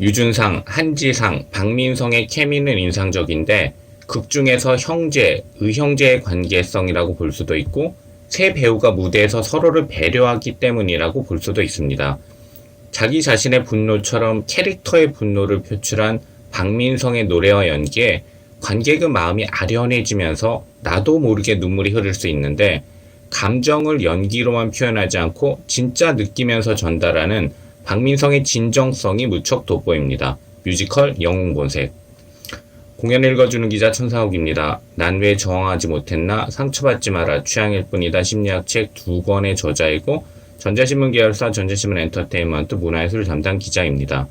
유준상, 한지상, 박민성의 케미는 인상적인데 극 중에서 형제, 의형제의 관계성이라고 볼 수도 있고 세 배우가 무대에서 서로를 배려하기 때문이라고 볼 수도 있습니다. 자기 자신의 분노처럼 캐릭터의 분노를 표출한 박민성의 노래와 연기에 관객의 마음이 아련해지면서 나도 모르게 눈물이 흐를 수 있는데 감정을 연기로만 표현하지 않고 진짜 느끼면서 전달하는 박민성의 진정성이 무척 돋보입니다. 뮤지컬 영웅본색. 공연 읽어주는 기자 천상욱입니다. 난 왜 저항하지 못했나? 상처받지 마라. 취향일 뿐이다. 심리학 책 2권의 저자이고 전자신문 계열사 전자신문 엔터테인먼트 문화예술 담당 기자입니다.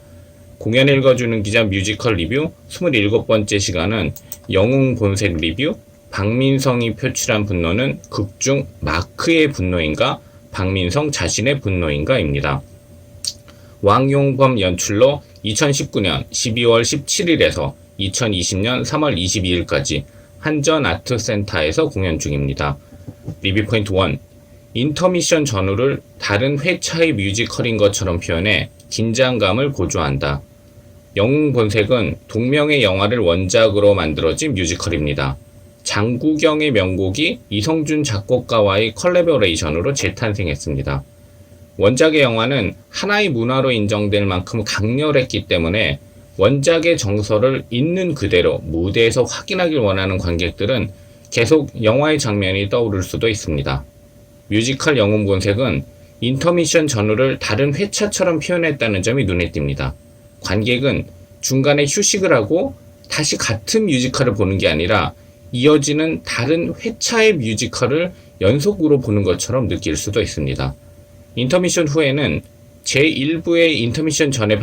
공연 읽어주는 기자 뮤지컬 리뷰 27번째 시간은 영웅본색 리뷰. 박민성이 표출한 분노는 극중 마크의 분노인가? 박민성 자신의 분노인가?입니다. 왕용범 연출로 2019년 12월 17일에서 2020년 3월 22일까지 한전아트센터에서 공연 중입니다. 리뷰 포인트 1. 인터미션 전후를 다른 회차의 뮤지컬인 것처럼 표현해 긴장감을 고조한다. 영웅본색은 동명의 영화를 원작으로 만들어진 뮤지컬입니다. 장구경의 명곡이 이성준 작곡가와의 컬래버레이션으로 재탄생했습니다. 원작의 영화는 하나의 문화로 인정될 만큼 강렬했기 때문에 원작의 정서를 있는 그대로 무대에서 확인하길 원하는 관객들은 계속 영화의 장면이 떠오를 수도 있습니다. 뮤지컬 영웅본색은 인터미션 전후를 다른 회차처럼 표현했다는 점이 눈에 띕니다. 관객은 중간에 휴식을 하고 다시 같은 뮤지컬을 보는 게 아니라 이어지는 다른 회차의 뮤지컬을 연속으로 보는 것처럼 느낄 수도 있습니다. 인터미션 후에는 제1부의 인터미션 전의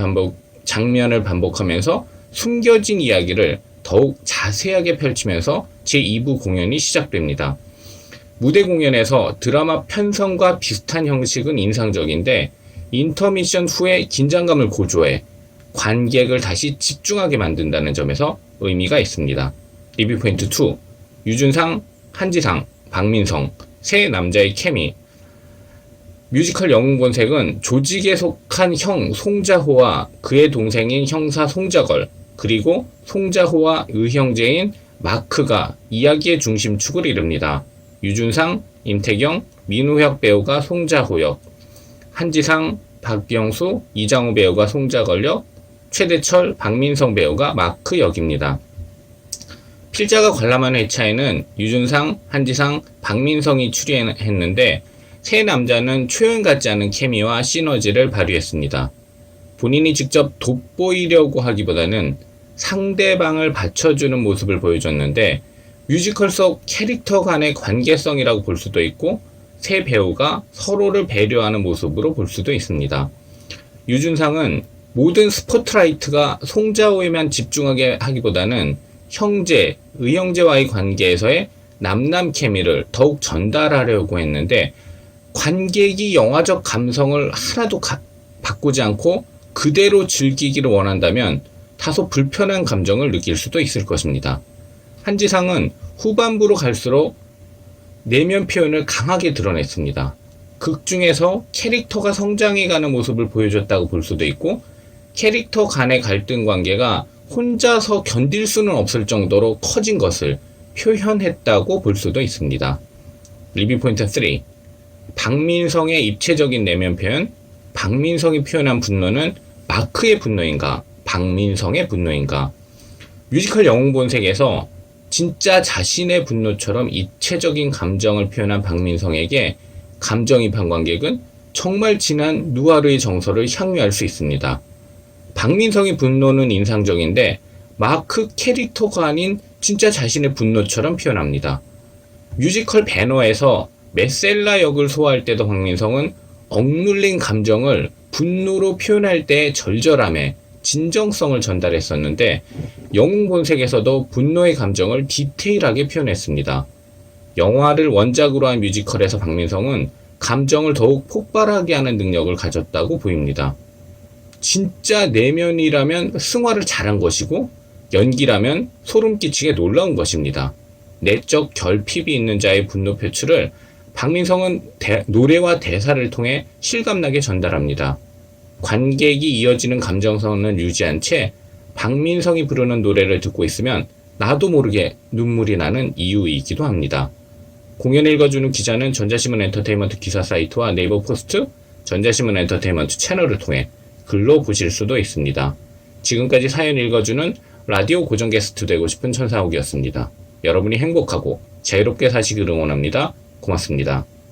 장면을 반복하면서 숨겨진 이야기를 더욱 자세하게 펼치면서 제2부 공연이 시작됩니다. 무대 공연에서 드라마 편성과 비슷한 형식은 인상적인데 인터미션 후에 긴장감을 고조해 관객을 다시 집중하게 만든다는 점에서 의미가 있습니다. 리뷰 포인트 2. 유준상, 한지상, 박민성, 세 남자의 케미. 뮤지컬 영웅본색은 조직에 속한 형 송자호와 그의 동생인 형사 송자걸, 그리고 송자호와 의형제인 마크가 이야기의 중심축을 이룹니다. 유준상, 임태경, 민우혁 배우가 송자호 역, 한지상, 박병수, 이장우 배우가 송자걸 역, 최대철, 박민성 배우가 마크 역입니다. 필자가 관람한 회차에는 유준상, 한지상, 박민성이 출연했는데 세 남자는 초연 같지 않은 케미와 시너지를 발휘했습니다. 본인이 직접 돋보이려고 하기보다는 상대방을 받쳐주는 모습을 보여줬는데 뮤지컬 속 캐릭터 간의 관계성이라고 볼 수도 있고 세 배우가 서로를 배려하는 모습으로 볼 수도 있습니다. 유준상은 모든 스포트라이트가 송자호에만 집중하게 하기보다는 형제, 의형제와의 관계에서의 남남 케미를 더욱 전달하려고 했는데 관객이 영화적 감성을 하나도 바꾸지 않고 그대로 즐기기를 원한다면 다소 불편한 감정을 느낄 수도 있을 것입니다. 한지상은 후반부로 갈수록 내면 표현을 강하게 드러냈습니다. 극 중에서 캐릭터가 성장해가는 모습을 보여줬다고 볼 수도 있고 캐릭터 간의 갈등 관계가 혼자서 견딜 수는 없을 정도로 커진 것을 표현했다고 볼 수도 있습니다. 리뷰 포인트 3. 박민성의 입체적인 내면 표현. 박민성이 표현한 분노는 마크의 분노인가? 박민성의 분노인가? 뮤지컬 영웅본색에서 진짜 자신의 분노처럼 입체적인 감정을 표현한 박민성에게 감정이입한 관객은 정말 진한 누아르의 정서를 향유할 수 있습니다. 박민성의 분노는 인상적인데 마크 캐릭터가 아닌 진짜 자신의 분노처럼 표현합니다. 뮤지컬 배너에서 메셀라 역을 소화할 때도 박민성은 억눌린 감정을 분노로 표현할 때의 절절함에 진정성을 전달했었는데 영웅본색에서도 분노의 감정을 디테일하게 표현했습니다. 영화를 원작으로 한 뮤지컬에서 박민성은 감정을 더욱 폭발하게 하는 능력을 가졌다고 보입니다. 진짜 내면이라면 승화를 잘한 것이고 연기라면 소름 끼치게 놀라운 것입니다. 내적 결핍이 있는 자의 분노 표출을 박민성은 노래와 대사를 통해 실감나게 전달합니다. 관객이 이어지는 감정선을 유지한 채 박민성이 부르는 노래를 듣고 있으면 나도 모르게 눈물이 나는 이유이기도 합니다. 공연 읽어주는 기자는 전자신문 엔터테인먼트 기사 사이트와 네이버 포스트, 전자신문 엔터테인먼트 채널을 통해 글로 보실 수도 있습니다. 지금까지 사연 읽어주는 라디오 고정 게스트 되고 싶은 천사옥이었습니다. 여러분이 행복하고 자유롭게 사시길 응원합니다. 고맙습니다.